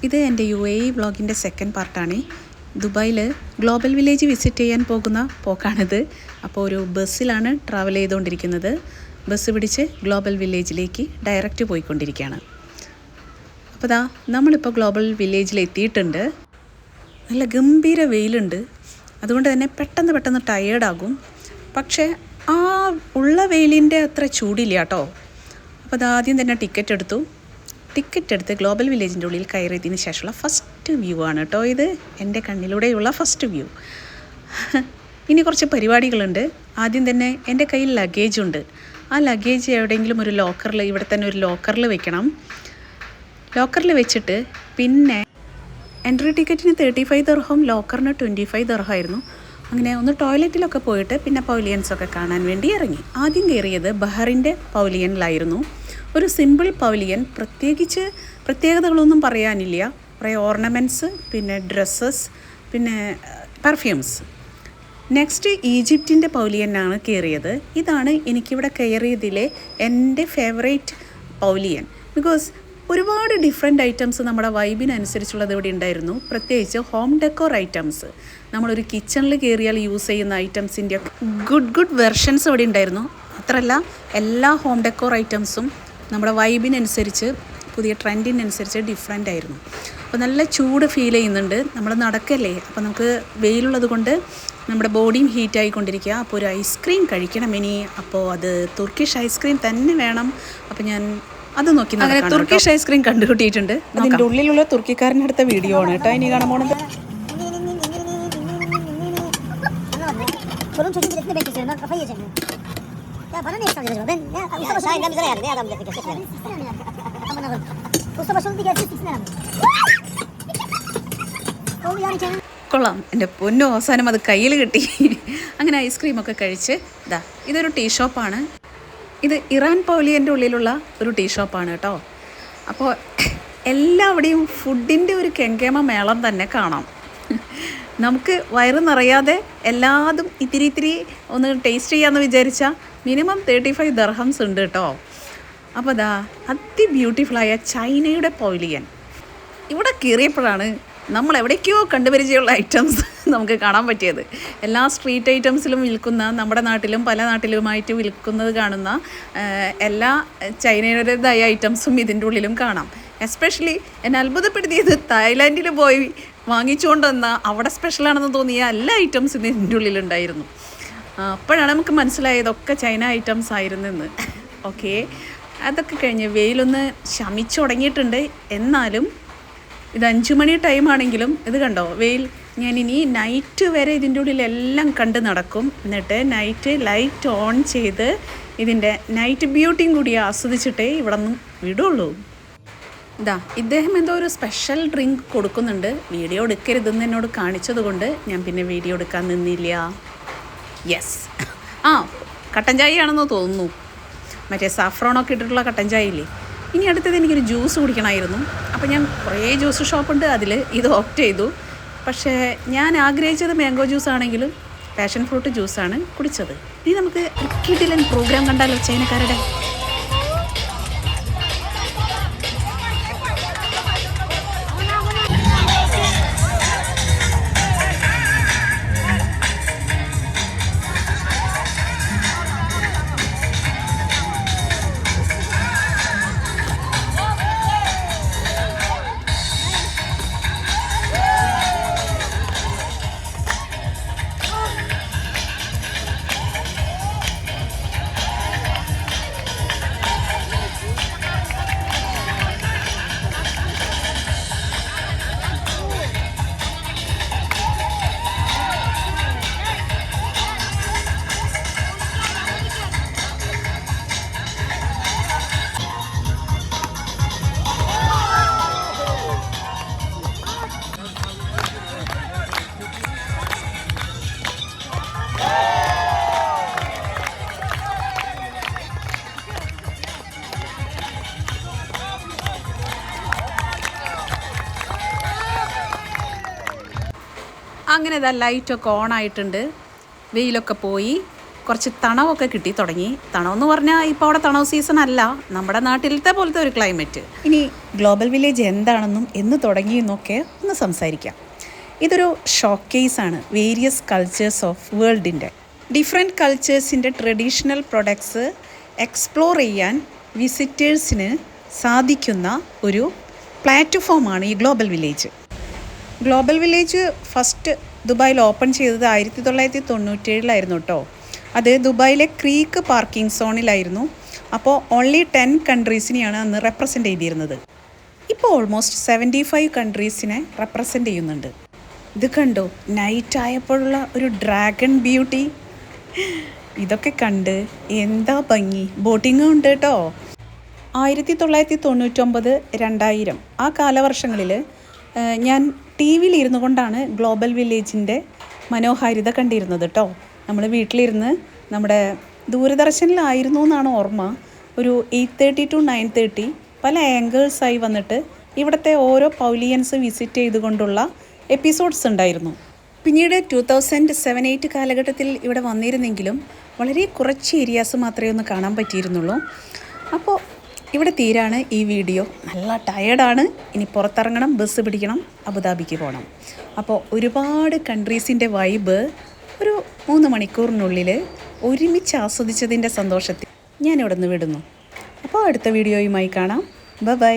ഇത് എൻ്റെ UAE വ്ളോഗിൻ്റെ second പാർട്ടാണ്. ദുബായിൽ ഗ്ലോബൽ വില്ലേജ് വിസിറ്റ് ചെയ്യാൻ പോകുന്ന പോക്കാണിത്. അപ്പോൾ ഒരു ബസ്സിലാണ് ട്രാവൽ ചെയ്തുകൊണ്ടിരിക്കുന്നത്. ബസ് പിടിച്ച് ഗ്ലോബൽ വില്ലേജിലേക്ക് ഡയറക്റ്റ് പോയിക്കൊണ്ടിരിക്കുകയാണ്. അപ്പോൾ ദാ നമ്മളിപ്പോൾ ഗ്ലോബൽ വില്ലേജിൽ എത്തിയിട്ടുണ്ട്. നല്ല ഗംഭീര വെയിലുണ്ട്. അതുകൊണ്ട് തന്നെ പെട്ടെന്ന് ടയേർഡാകും. പക്ഷേ ആ ഉള്ള വെയിലിൻ്റെ അത്ര ചൂടില്ല കേട്ടോ. അപ്പോൾ അത് ആദ്യം തന്നെ ടിക്കറ്റ് എടുത്ത് ഗ്ലോബൽ വില്ലേജിൻ്റെ ഉള്ളിൽ കയറിയതിന് ശേഷമുള്ള ഫസ്റ്റ് വ്യൂ ആണ് കേട്ടോ ഇത്. എൻ്റെ കണ്ണിലൂടെയുള്ള ഫസ്റ്റ് വ്യൂ. ഇനി കുറച്ച് പരിപാടികളുണ്ട്. ആദ്യം തന്നെ എൻ്റെ കയ്യിൽ ലഗേജുണ്ട്. ആ ലഗേജ് എവിടെയെങ്കിലും ഒരു ലോക്കറിൽ, ഇവിടെ തന്നെ ഒരു ലോക്കറിൽ വെക്കണം. ലോക്കറിൽ വെച്ചിട്ട് പിന്നെ എൻട്രി ടിക്കറ്റിന് 35 ദിർഹം, ലോക്കറിന് 25 ദിർഹമായിരുന്നു. അങ്ങനെ ഒന്ന് ടോയ്ലറ്റിലൊക്കെ പോയിട്ട് പിന്നെ പവലിയൻസൊക്കെ കാണാൻ വേണ്ടി ഇറങ്ങി. ആദ്യം കയറിയത് ബഹറിൻ്റെ പവലിയനിലായിരുന്നു. ഒരു സിമ്പിൾ പവലിയൻ, പ്രത്യേകതകളൊന്നും പറയാനില്ല. കുറേ ഓർണമെൻറ്റ്സ്, പിന്നെ ഡ്രസ്സസ്, പിന്നെ പെർഫ്യൂംസ്. നെക്സ്റ്റ് ഈജിപ്തിൻ്റെ പവലിയനാണ് കയറിയത്. ഇതാണ് എനിക്കിവിടെ കയറിയതിലെ എൻ്റെ ഫേവറേറ്റ് പവലിയൻ. ബിക്കോസ് ഒരുപാട് ഡിഫറെൻറ്റ് ഐറ്റംസ് നമ്മുടെ വൈബിനനുസരിച്ചുള്ളത് ഇവിടെ ഉണ്ടായിരുന്നു. പ്രത്യേകിച്ച് ഹോം ഡെക്കോർ ഐറ്റംസ്, നമ്മളൊരു കിച്ചണിൽ കയറിയാൽ യൂസ് ചെയ്യുന്ന ഐറ്റംസിൻ്റെ ഗുഡ് വെർഷൻസ് ഇവിടെ ഉണ്ടായിരുന്നു. മാത്രമല്ല എല്ലാ ഹോം ഡെക്കോർ ഐറ്റംസും നമ്മുടെ വൈബിനനുസരിച്ച്, പുതിയ ട്രെൻഡിനനുസരിച്ച് ഡിഫറെൻ്റ് ആയിരുന്നു. അപ്പോൾ നല്ല ചൂട് ഫീൽ ചെയ്യുന്നുണ്ട്. നമ്മൾ നടക്കല്ലേ, അപ്പോൾ നമുക്ക് വെയിലുള്ളത് കൊണ്ട് നമ്മുടെ ബോഡിയും ഹീറ്റായിക്കൊണ്ടിരിക്കുക. അപ്പോൾ ഒരു ഐസ്ക്രീം കഴിക്കണം ഇനി. അപ്പോൾ അത് തുർക്കിഷ് ഐസ്ക്രീം തന്നെ വേണം. അപ്പോൾ ഞാൻ അത് നോക്കി അങ്ങനെ തുർക്കിഷ് ഐസ്ക്രീം കണ്ടുകിട്ടിയിട്ടുണ്ട്. അതിൻ്റെ ഉള്ളിലുള്ള തുർക്കിക്കാരൻ്റെ അടുത്ത വീഡിയോ ആണ് കേട്ടോ ഇനി കാണാൻ പോണത്. കൊള്ളാം, എൻ്റെ പൊന്നു, അവസാനം അത് കയ്യിൽ കിട്ടി. അങ്ങനെ ഐസ്ക്രീമൊക്കെ കഴിച്ച് ഇതൊരു ടീ ഷോപ്പാണ്. ഇത് ഇറാൻ പവലിയൻ്റെ ഉള്ളിലുള്ള ഒരു ടീ ഷോപ്പാണ് കേട്ടോ. അപ്പോൾ എല്ലാവിടെയും ഫുഡിൻ്റെ ഒരു കെങ്കേമ മേളം തന്നെ കാണാം. നമുക്ക് വയറ് നിറയാതെ എല്ലാതും ഇത്തിരി ഒന്ന് ടേസ്റ്റ് ചെയ്യാമെന്ന് വിചാരിച്ചാൽ മിനിമം 35 ദിർഹംസ് ഉണ്ട് കേട്ടോ. അപ്പോൾ ബ്യൂട്ടിഫുള്ളായ ചൈനയുടെ പവലിയൻ ഇവിടെ കയറിയപ്പോഴാണ് നമ്മൾ എവിടേക്കോ കണ്ടുപരിചയമുള്ള ഐറ്റംസ് നമുക്ക് കാണാൻ പറ്റിയത്. എല്ലാ സ്ട്രീറ്റ് ഐറ്റംസിലും വിൽക്കുന്ന, നമ്മുടെ നാട്ടിലും പല നാട്ടിലുമായിട്ട് വിൽക്കുന്നത് കാണുന്ന എല്ലാ ചൈനയുടേതായ ഐറ്റംസും ഇതിൻ്റെ ഉള്ളിലും കാണാം. എസ്പെഷ്യലി എന്നെ അത്ഭുതപ്പെടുത്തിയത് തായ്ലാൻഡിൽ പോയി വാങ്ങിച്ചുകൊണ്ട് വന്ന അവിടെ സ്പെഷ്യലാണെന്ന് തോന്നിയ എല്ലാ ഐറ്റംസും ഇതിൻ്റെ ഉള്ളിലുണ്ടായിരുന്നു. അപ്പോഴാണ് നമുക്ക് മനസ്സിലായതൊക്കെ ചൈന ഐറ്റംസ് ആയിരുന്നെന്ന്. ഓക്കെ, അതൊക്കെ കഴിഞ്ഞ് വെയിലൊന്ന് ശമിച്ചു തുടങ്ങിയിട്ടുണ്ട്. എന്നാലും ഇത് 5 മണി ടൈമാണെങ്കിലും ഇത് കണ്ടോ വെയിൽ. ഞാനിനി നൈറ്റ് വരെ ഇതിൻ്റെ ഉള്ളിലെല്ലാം കണ്ട് നടക്കും. എന്നിട്ട് നൈറ്റ് ലൈറ്റ് ഓൺ ചെയ്ത് ഇതിൻ്റെ നൈറ്റ് ബ്യൂട്ടിയും കൂടി ആസ്വദിച്ചിട്ടേ ഇവിടെ നിന്നും വിടുള്ളൂ. ഇദ്ദേഹം എന്തോ ഒരു സ്പെഷ്യൽ ഡ്രിങ്ക് കൊടുക്കുന്നുണ്ട്. വീഡിയോ എടുക്കരുതെന്ന് എന്നോട് കാണിച്ചത് കൊണ്ട് ഞാൻ പിന്നെ വീഡിയോ എടുക്കാൻ നിന്നില്ല. യെസ്, കട്ടൻ ചായയാണെന്ന് തോന്നുന്നു. മറ്റേ സാഫ്രോണൊക്കെ ഇട്ടിട്ടുള്ള കട്ടൻ ചായ ഇല്ലേ. ഇനി അടുത്തത് എനിക്കൊരു ജ്യൂസ് കുടിക്കണമായിരുന്നു. അപ്പോൾ ഞാൻ കുറേ ജ്യൂസ് ഷോപ്പുണ്ട്, അതിൽ ഇത് ഓപ്റ്റ് ചെയ്തു. പക്ഷേ ഞാൻ ആഗ്രഹിച്ചത് മാംഗോ ജ്യൂസ് ആണെങ്കിലും പാഷൻ ഫ്രൂട്ട് ജ്യൂസാണ് കുടിച്ചത്. ഇനി നമുക്ക് കിടിലൻ പ്രോഗ്രാം കണ്ടാലോ ചൈനക്കാരുടെ. അങ്ങനെ ലൈറ്റൊക്കെ ഓണായിട്ടുണ്ട്. വെയിലൊക്കെ പോയി. കുറച്ച് തണവൊക്കെ കിട്ടി തുടങ്ങി. തണവെന്ന് പറഞ്ഞാൽ ഇപ്പോൾ അവിടെ തണവ് സീസൺ അല്ല, നമ്മുടെ നാട്ടിലത്തെ പോലത്തെ ഒരു ക്ലൈമറ്റ്. ഇനി ഗ്ലോബൽ വില്ലേജ് എന്താണെന്നും എന്ന് തുടങ്ങിയെന്നൊക്കെ ഒന്ന് സംസാരിക്കാം. ഇതൊരു ഷോക്കേസാണ് വേരിയസ് കൾച്ചേഴ്സ് ഓഫ് വേൾഡിൻ്റെ. ഡിഫറെൻറ്റ് കൾച്ചേഴ്സിൻ്റെ ട്രഡീഷണൽ പ്രൊഡക്ട്സ് എക്സ്പ്ലോർ ചെയ്യാൻ വിസിറ്റേഴ്സിന് സാധിക്കുന്ന ഒരു പ്ലാറ്റ്ഫോമാണ് ഈ global village. Global village first ദുബായിൽ ഓപ്പൺ ചെയ്തത് 1997 കേട്ടോ. അത് ദുബായിലെ ക്രീക്ക് പാർക്കിംഗ് സോണിലായിരുന്നു. അപ്പോൾ ഓൺലി 10 കൺട്രീസിനെയാണ് അന്ന് റെപ്രസെൻ്റ് ചെയ്തിരുന്നത്. ഇപ്പോൾ ഓൾമോസ്റ്റ് 75 കൺട്രീസിനെ റെപ്രസെൻ്റ് ചെയ്യുന്നുണ്ട്. ഇത് കണ്ടോ, നൈറ്റ് ആയപ്പോഴുള്ള ഒരു ഡ്രാഗൺ ബ്യൂട്ടി. ഇതൊക്കെ കണ്ട് എന്താ ഭംഗി. ബോട്ടിങ്ങും ഉണ്ട് കേട്ടോ. 1999, 2000 ആ കാലവർഷങ്ങളിൽ ഞാൻ ടി വിയിൽ ഇരുന്നു കൊണ്ടാണ് ഗ്ലോബൽ വില്ലേജിൻ്റെ മനോഹാരിത കണ്ടിരുന്നത് കേട്ടോ. നമ്മൾ വീട്ടിലിരുന്ന് നമ്മുടെ ദൂരദർശനിലായിരുന്നു എന്നാണ് ഓർമ്മ. ഒരു 8:30 to 9:30 പല ആംഗിൾസായി വന്നിട്ട് ഇവിടുത്തെ ഓരോ പൗലിയൻസ് വിസിറ്റ് ചെയ്തുകൊണ്ടുള്ള എപ്പിസോഡ്സ് ഉണ്ടായിരുന്നു. പിന്നീട് 2007-8 കാലഘട്ടത്തിൽ ഇവിടെ വന്നിരുന്നെങ്കിലും വളരെ കുറച്ച് ഏരിയാസ് മാത്രമേ ഒന്ന് കാണാൻ പറ്റിയിരുന്നുള്ളൂ. അപ്പോൾ ഇവിടെ തീരാണ് ഈ വീഡിയോ. നല്ല ടയേർഡാണ്. ഇനി പുറത്തിറങ്ങണം, ബസ് പിടിക്കണം, അബുദാബിക്ക് പോകണം. അപ്പോൾ ഒരുപാട് കൺട്രീസിൻ്റെ വൈബ് ഒരു 3 മണിക്കൂറിനുള്ളിൽ ഒരുമിച്ച് ആസ്വദിച്ചതിൻ്റെ സന്തോഷത്തിൽ ഞാനിവിടെ നിന്ന് വിടുന്നു. അപ്പോൾ അടുത്ത വീഡിയോയുമായി കാണാം. ബൈ.